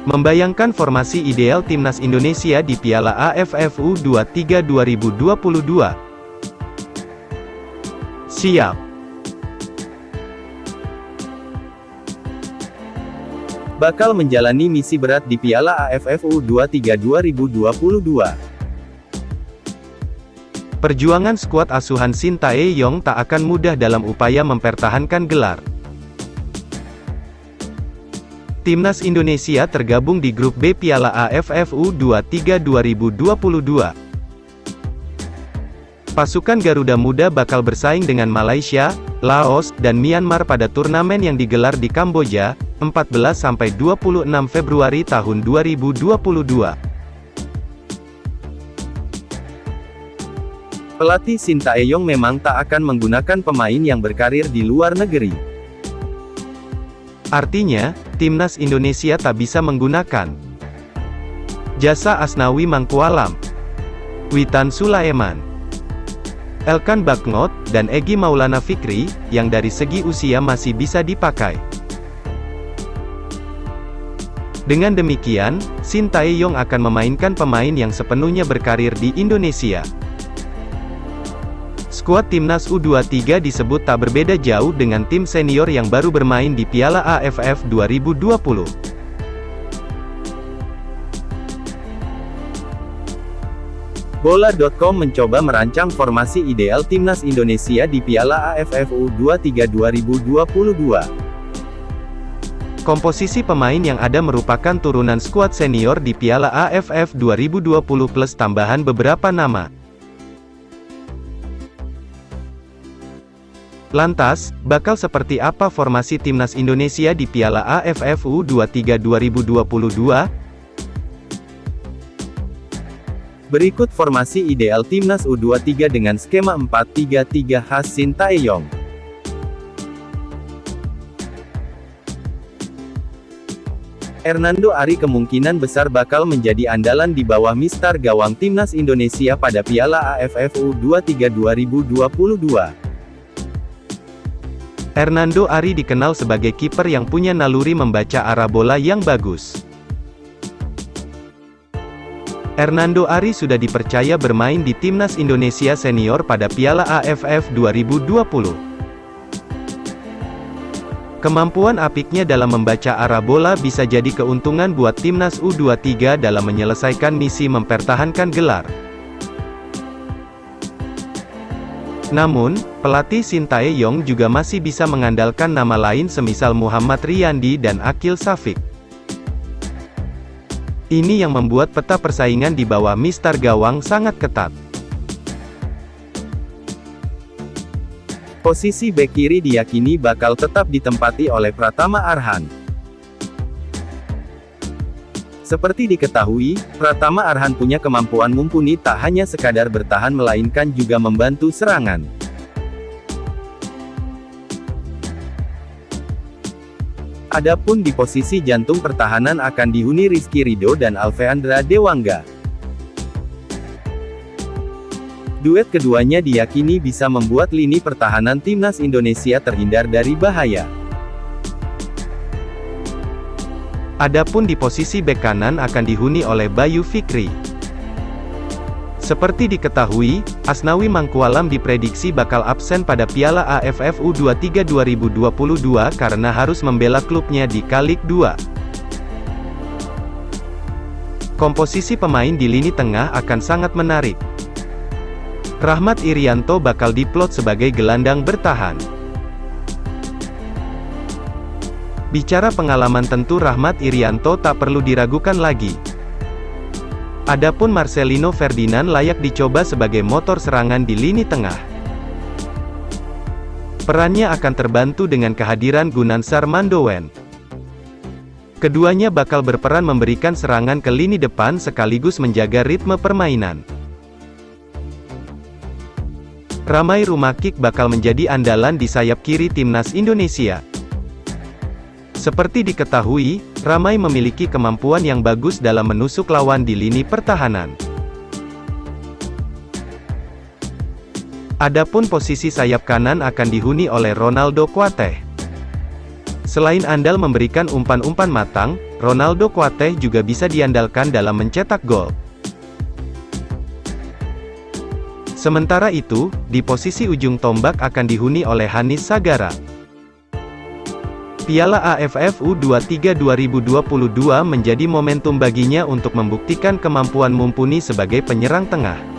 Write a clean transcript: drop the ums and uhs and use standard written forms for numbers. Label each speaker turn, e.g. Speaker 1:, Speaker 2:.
Speaker 1: Membayangkan formasi ideal timnas Indonesia di Piala AFF U23 2022. Siap.
Speaker 2: Bakal menjalani misi berat di Piala AFF U23 2022.
Speaker 1: Perjuangan skuad asuhan Shin Tae-yong tak akan mudah dalam upaya mempertahankan gelar. Timnas Indonesia tergabung di grup B Piala AFF U23 2022. Pasukan Garuda Muda bakal bersaing dengan Malaysia, Laos, dan Myanmar pada turnamen yang digelar di Kamboja, 14–26 Februari tahun 2022.
Speaker 2: Pelatih Shin Tae-yong memang tak akan menggunakan pemain yang berkarir di luar negeri.
Speaker 1: Artinya, timnas Indonesia tak bisa menggunakan jasa Asnawi Mangkualam, Witan Sulaiman, Elkan Bagnot, dan Egy Maulana Fikri, yang dari segi usia masih bisa dipakai. Dengan demikian, Shin Tae-yong akan memainkan pemain yang sepenuhnya berkarir di Indonesia. Skuad timnas U23 disebut tak berbeda jauh dengan tim senior yang baru bermain di Piala AFF 2020.
Speaker 2: Bola.com mencoba merancang formasi ideal timnas Indonesia di Piala AFF U23 2022.
Speaker 1: Komposisi pemain yang ada merupakan turunan skuad senior di Piala AFF 2020 plus tambahan beberapa nama. Lantas, bakal seperti apa formasi timnas Indonesia di Piala AFF U23 2022?
Speaker 2: Berikut formasi ideal timnas U23 dengan skema 4-3-3 khas Shin Tae-yong. Hernando Ari kemungkinan besar bakal menjadi andalan di bawah mistar gawang timnas Indonesia pada Piala AFF U23 2022.
Speaker 1: Hernando Ari dikenal sebagai kiper yang punya naluri membaca arah bola yang bagus. Hernando Ari sudah dipercaya bermain di timnas Indonesia senior pada Piala AFF 2020. Kemampuan apiknya dalam membaca arah bola bisa jadi keuntungan buat timnas U23 dalam menyelesaikan misi mempertahankan gelar. Namun, pelatih Shin Tae-yong juga masih bisa mengandalkan nama lain semisal Muhammad Riyandi dan Akil Safik. Ini yang membuat peta persaingan di bawah mistar gawang sangat ketat.
Speaker 2: Posisi bek kiri diyakini bakal tetap ditempati oleh Pratama Arhan. Seperti diketahui, Pratama Arhan punya kemampuan mumpuni tak hanya sekadar bertahan melainkan juga membantu serangan. Adapun di posisi jantung pertahanan akan dihuni Rizky Ridho dan Alveandra Dewangga. Duet keduanya diyakini bisa membuat lini pertahanan timnas Indonesia terhindar dari bahaya.
Speaker 1: Adapun di posisi bek kanan akan dihuni oleh Bayu Fikri. Seperti diketahui, Asnawi Mangkualam diprediksi bakal absen pada Piala AFF U23 2022 karena harus membela klubnya di Kalik 2. Komposisi pemain di lini tengah akan sangat menarik. Rahmat Irianto bakal diplot sebagai gelandang bertahan. Bicara pengalaman tentu Rahmat Irianto tak perlu diragukan lagi. Adapun Marcelino Ferdinand layak dicoba sebagai motor serangan di lini tengah. Perannya akan terbantu dengan kehadiran Gunansar Mandowen. Keduanya bakal berperan memberikan serangan ke lini depan sekaligus menjaga ritme permainan. Ramai Rumakik bakal menjadi andalan di sayap kiri timnas Indonesia. Seperti diketahui, Ramai memiliki kemampuan yang bagus dalam menusuk lawan di lini pertahanan. Adapun posisi sayap kanan akan dihuni oleh Ronaldo Kuateh. Selain andal memberikan umpan-umpan matang, Ronaldo Kuateh juga bisa diandalkan dalam mencetak gol. Sementara itu, di posisi ujung tombak akan dihuni oleh Hanis Sagara. Piala AFF U23 2022 menjadi momentum baginya untuk membuktikan kemampuan mumpuni sebagai penyerang tengah.